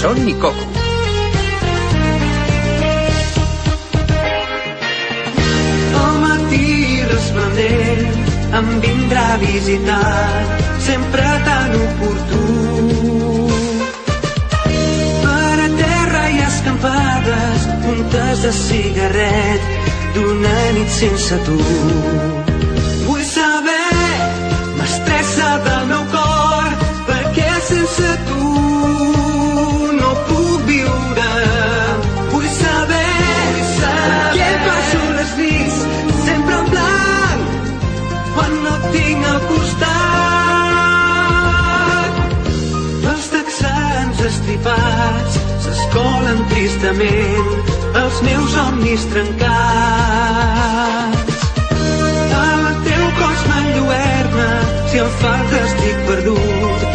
Son i Coco. Al matí resplendent em vindrà a visitar, sempre tan oportú. Per a terra hi ha escampades, puntes de cigarret d'una nit sense tu. Vull saber, mestressa del meu cor, perquè sense tu no puc viure. Vull saber per què passo les nits sempre en blanc quan no et tinc al costat. Els texans estripats s'escolen tristament, els meus somnis trencats. El teu cos m'enlluerna, si em falta estic perdut,